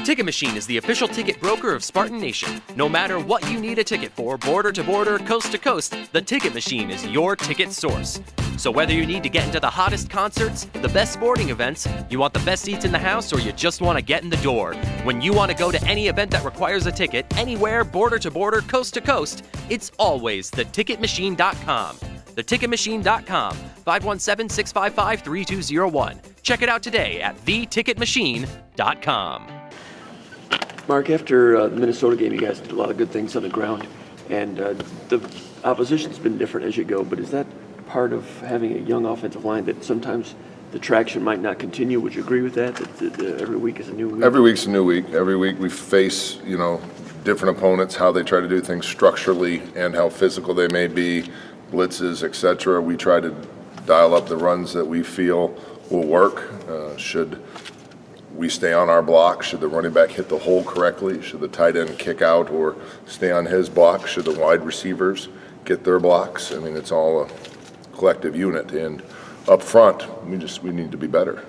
Ticket Machine is the official ticket broker of Spartan Nation. No matter what you need a ticket for, border to border, coast to coast, the Ticket Machine is your ticket source. So whether you need to get into the hottest concerts, the best sporting events, you want the best seats in the house, or you just want to get in the door, when you want to go to any event that requires a ticket, anywhere, border to border, coast to coast, it's always theticketmachine.com. Theticketmachine.com, 517-655-3201. Check it out today at theticketmachine.com. Mark, after the Minnesota game, you guys did a lot of good things on the ground, and the opposition's been different as you go, but is that part of having a young offensive line that sometimes the traction might not continue? Would you agree with that, that every week is a new week? Every week's a new week. Every week we face, different opponents, how they try to do things structurally and how physical they may be, blitzes, etc. We try to dial up the runs that we feel will work. Should we stay on our block? Should the running back hit the hole correctly? Should the tight end kick out or stay on his block? Should the wide receivers get their blocks? I mean, it's all a collective unit, and up front, we need to be better.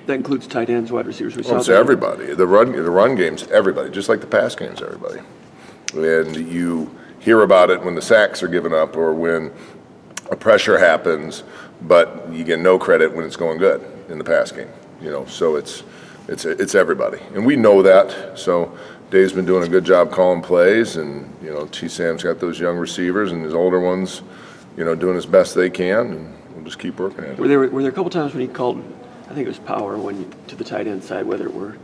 That includes tight ends, wide receivers. It's everybody. The run game's everybody, just like the pass game's everybody. And you hear about it when the sacks are given up or when a pressure happens, but you get no credit when it's going good in the pass game. So it's everybody, and we know that. So Dave's been doing a good job calling plays, and T. Sam's got those young receivers and his older ones, doing as best they can, and we'll just keep working at it. Were there a couple times when he called, I think it was power, to the tight end side, whether it were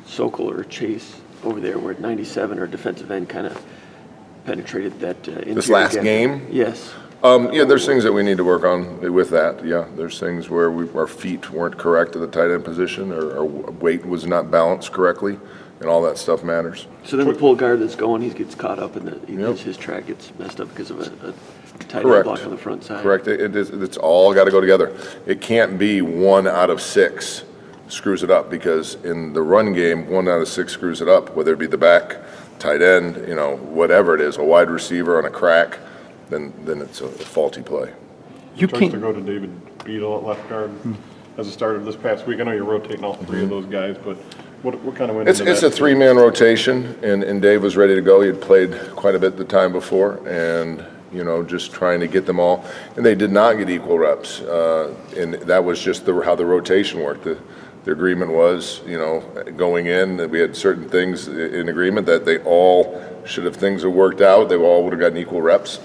Sokol or Chase over there, where 97 or defensive end kind of penetrated that interior this last gap? game? Yes. There's things that we need to work on with that. Yeah, there's things where our feet weren't correct at the tight end position, or our weight was not balanced correctly, and all that stuff matters. So then the pull guard that's going, he gets caught up, and his track gets messed up because of a tight end block on the front side. Correct. It's all got to go together. It can't be 1 out of 6 screws it up, because in the run game, 1 out of 6 screws it up, whether it be the back, tight end, whatever it is, a wide receiver on a crack. Then it's a faulty play. You can't to go to David Beadle at left guard as a starter this past week. I know you're rotating all 3 of those guys, but what kind of went into that? It's a 3-man rotation, and Dave was ready to go. He had played quite a bit the time before, and just trying to get them all. And they did not get equal reps, and that was just how the rotation worked. The agreement was, going in, that we had certain things in agreement that they all should have things that worked out. They all would have gotten equal reps.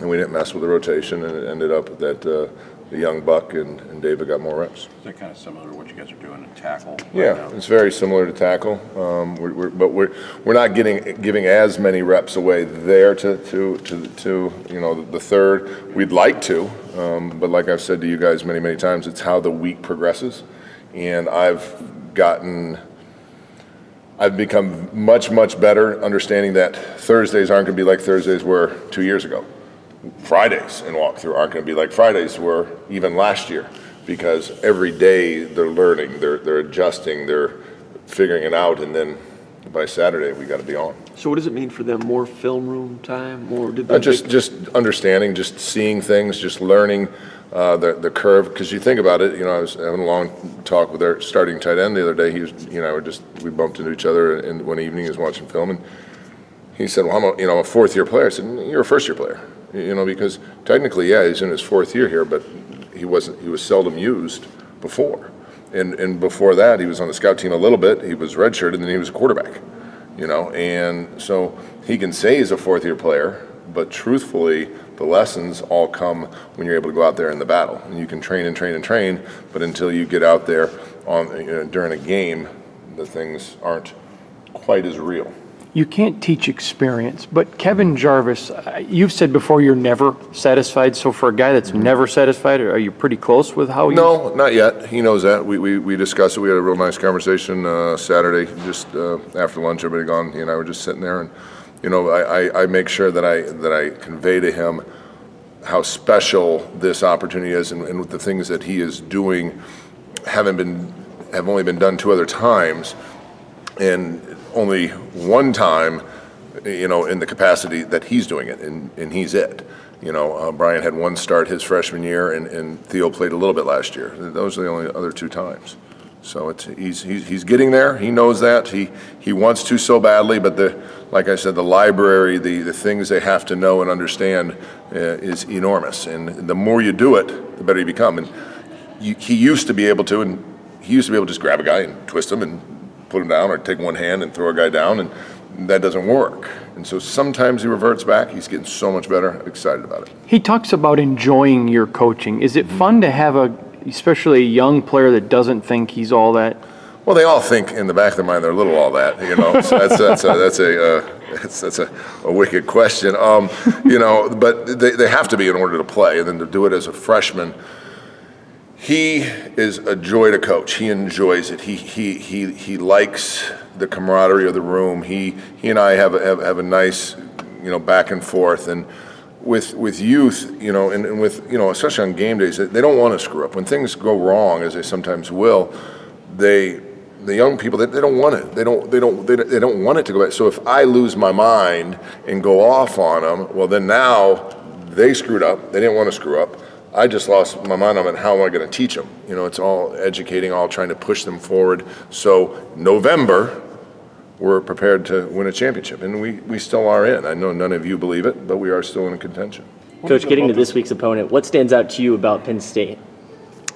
And we didn't mess with the rotation, and it ended up that the young Buck and David got more reps. Is that kind of similar to what you guys are doing in tackle? Yeah, right, it's very similar to tackle, but we're not giving as many reps away there to the third. We'd like to, but like I've said to you guys many times, it's how the week progresses, and I've become much better understanding that Thursdays aren't going to be like Thursdays were 2 years ago. Fridays in walkthrough aren't going to be like Fridays were even last year, because every day they're learning, they're adjusting, they're figuring it out, and then by Saturday we got to be on. So what does it mean for them? More film room time? More just understanding, just seeing things, just learning the curve. Because you think about it, I was having a long talk with our starting tight end the other day. He was, we bumped into each other in one evening. He was watching film, and he said, "Well, I'm a fourth-year player." I said, "You're a first-year player." Because technically, yeah, he's in his 4th year here, but he was seldom used before. And before that, he was on the scout team a little bit. He was redshirted, and then he was a quarterback, And so he can say he's a 4th-year player, but truthfully, the lessons all come when you're able to go out there in the battle. And you can train and train and train, but until you get out there during a game, the things aren't quite as real. You can't teach experience, but Kevin Jarvis, you've said before you're never satisfied. So for a guy that's never satisfied, are you pretty close with how you? No, not yet. He knows that. We discussed it. We had a real nice conversation Saturday, just after lunch. Everybody gone. He and I were just sitting there, and I make sure that I convey to him how special this opportunity is, and with the things that he is doing have only been done 2 other times, and only one time, in the capacity that he's doing it, and he's it. Brian had 1 start his freshman year, and Theo played a little bit last year. Those are the only other 2 times. So he's getting there. He knows that. He wants to so badly, but like I said, the library, the things they have to know and understand is enormous. And the more you do it, the better you become. And he used to be able to just grab a guy and twist him and put him down, or take one hand and throw a guy down, and that doesn't work. And so sometimes he reverts back. He's getting so much better. I'm excited about it. He talks about enjoying your coaching. Is it fun to have especially a young player that doesn't think he's all that? Well, they all think in the back of their mind they're a little all that, you know. So that's a wicked question, you know. But they have to be in order to play, and then to do it as a freshman. He is a joy to coach. He enjoys it. He likes the camaraderie of the room. He and I have a nice, you know, back and forth. And with youth, you know, and with, you know, especially on game days, they don't want to screw up. When things go wrong, as they sometimes will, the young people, they don't want it. They don't want it to go back. So if I lose my mind and go off on them, well, then now they screwed up. They didn't want to screw up. I just lost my mind on how am I going to teach them. You know, it's all educating, all trying to push them forward. So November, we're prepared to win a championship, and we still are in. I know none of you believe it, but we are still in contention. Coach, getting to this week's opponent, what stands out to you about Penn State?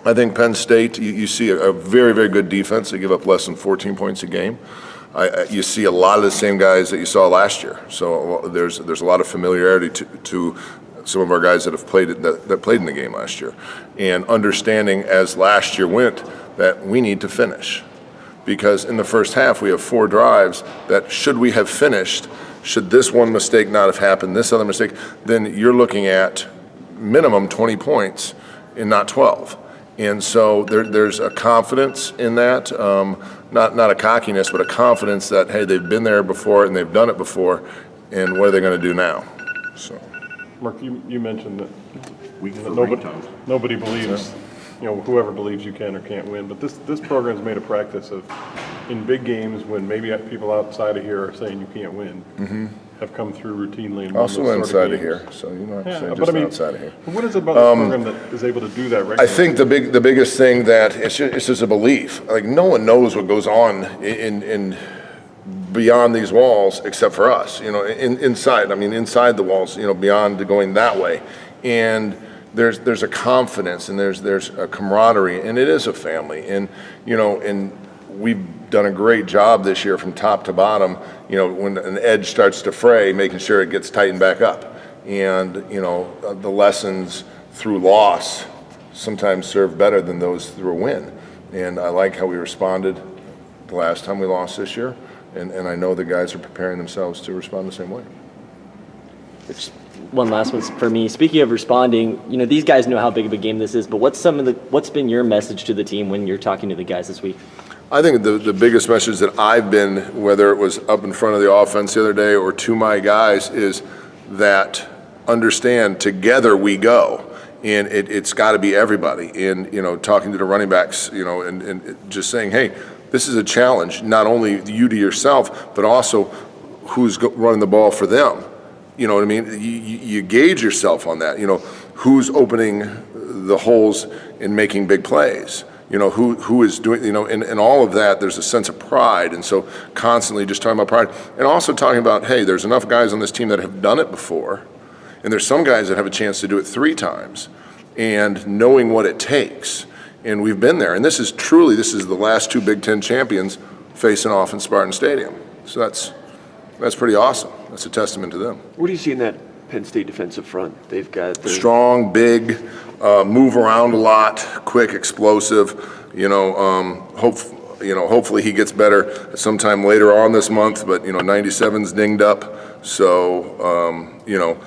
I think Penn State, you see a very, very good defense. They give up less than 14 points a game. You see a lot of the same guys that you saw last year. So there's a lot of familiarity to some of our guys that played in the game last year, and understanding as last year went that we need to finish, because in the first half we have 4 drives that should we have finished, should this one mistake not have happened, this other mistake, then you're looking at minimum 20 points and not 12. And so there's a confidence in that, not a cockiness, but a confidence that, hey, they've been there before and they've done it before, and what are they going to do now? So. Mark, you mentioned that Week for nobody believes, you know, whoever believes you can or can't win. But this program's made a practice of, in big games when maybe people outside of here are saying you can't win, have come through routinely. And Also won those sort inside of games. here, so you don't have to say but just I mean, outside of here. What is it about this program that is able to do that regularly? I think the biggest thing that it's just a belief. Like, no one knows what goes on in beyond these walls except for us, you know, inside the walls, you know, beyond going that way. And there's a confidence, and there's a camaraderie, and it is a family. And, you know, and we've done a great job this year from top to bottom, you know, when an edge starts to fray, making sure it gets tightened back up. And, you know, the lessons through loss sometimes serve better than those through a win. And I like how we responded the last time we lost this year. And I know the guys are preparing themselves to respond the same way. One last one for me. Speaking of responding, you know, these guys know how big of a game this is, but what's been your message to the team when you're talking to the guys this week? I think the biggest message that I've been, whether it was up in front of the offense the other day or to my guys, is that understand together we go. And it's got to be everybody. And, you know, talking to the running backs, you know, and just saying, hey, this is a challenge, not only you to yourself, but also who's running the ball for them. You know what I mean? You gauge yourself on that. You know, who's opening the holes and making big plays. You know, who is doing, you know, and all of that, there's a sense of pride. And so constantly just talking about pride. And also talking about, hey, there's enough guys on this team that have done it before. And there's some guys that have a chance to do it 3 times. And knowing what it takes. And we've been there. And this is the last 2 Big Ten champions facing off in Spartan Stadium. So that's pretty awesome. That's a testament to them. What do you see in that Penn State defensive front? They've got strong, big, move around a lot, quick, explosive. You know, hopefully he gets better sometime later on this month. But, you know, 97's dinged up. So, you know,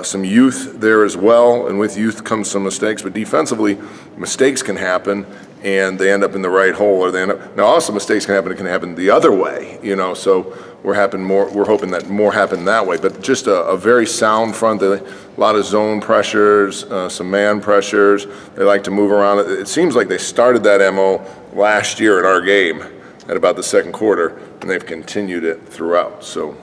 some youth there as well, and with youth comes some mistakes. But defensively, mistakes can happen, and they end up in the right hole, or they end up. Now, also mistakes can happen. It can happen the other way, you know. So we're hoping that more happen that way. But just a very sound front. A lot of zone pressures, some man pressures. They like to move around. It seems like they started that MO last year in our game at about the second quarter, and they've continued it throughout. So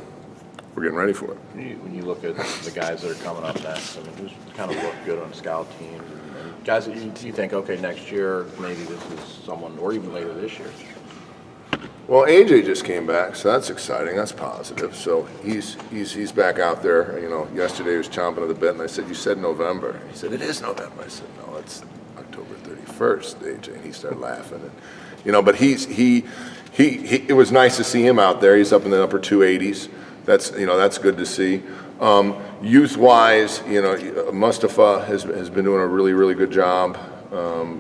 we're getting ready for it. When you look at the guys that are coming up next, I mean, who's kind of looked good on scout teams, and Guys that you think, okay, next year, maybe this is someone, or even later this year? Well, AJ just came back, so that's exciting. That's positive. So he's back out there. You know, yesterday he was chomping at the bit, and I said, "You said November." He said, "It is November." I said, "No, it's October 31st, AJ." And he started laughing, and you know, but he it was nice to see him out there. He's up in the upper 280s. That's good to see. Youth-wise, you know, Mustafa has been doing a really good job.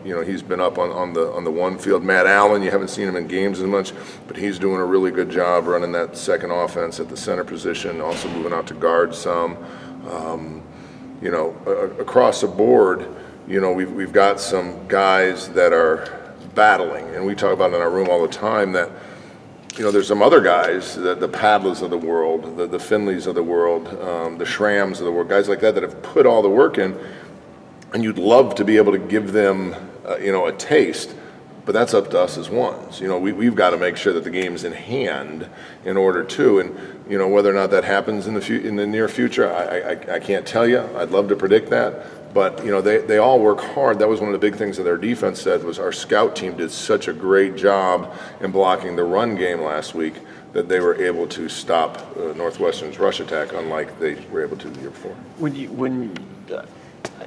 You know, he's been up on the one field. Matt Allen, you haven't seen him in games as much, but he's doing a really good job running that second offense at the center position, also moving out to guard some. You know, across the board, you know, we've got some guys that are battling, and we talk about it in our room all the time that, you know, there's some other guys, the Padlas of the world, the Finleys of the world, the Shrams of the world, guys like that have put all the work in, and you'd love to be able to give them, you know, a taste, but that's up to us as ones. You know, we've got to make sure that the game's in hand in order to, and you know, whether or not that happens in the near future, I can't tell you. I'd love to predict that. But, you know, they all work hard. That was one of the big things that their defense said was our scout team did such a great job in blocking the run game last week that they were able to stop Northwestern's rush attack, unlike they were able to the year before. When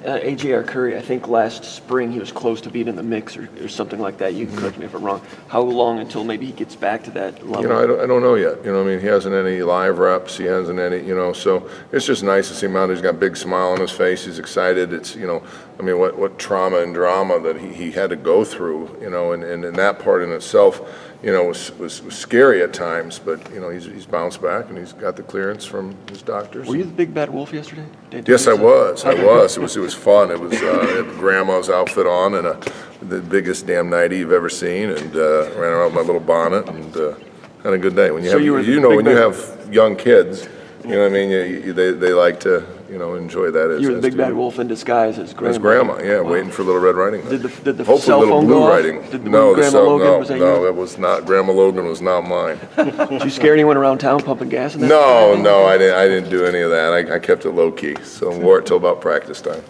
AJ Arcuri, I think last spring he was close to being in the mix or something like that. You can correct me if I'm wrong. How long until maybe he gets back to that level? You know, I don't know yet. You know, I mean, he hasn't any live reps. He hasn't any, you know, so it's just nice to see him out. He's got a big smile on his face. He's excited. It's, you know, I mean, what trauma and drama that he had to go through, you know, and that part in itself, you know, was scary at times, but, you know, he's bounced back and he's got the clearance from his doctors. Were you the big bad wolf yesterday? Yes, I was. It was fun. It was had grandma's outfit on and the biggest damn nightie you've ever seen, and ran around with my little bonnet and had a good day. When you So have, you were when you have young kids, you know what I mean, they like to, you know, enjoy that. You were the big do bad you. wolf in disguise as grandma. As grandma, yeah, waiting for Little Red Riding Hood. Did the Hopefully cell Little phone Blue go off? Riding. Did No, Grandma Logan, was that no, you? it was not. Grandma Logan was not mine. Did you scare anyone around town pumping gas? In that? No, I didn't do any of that. I kept it low key. So wore it till about practice time.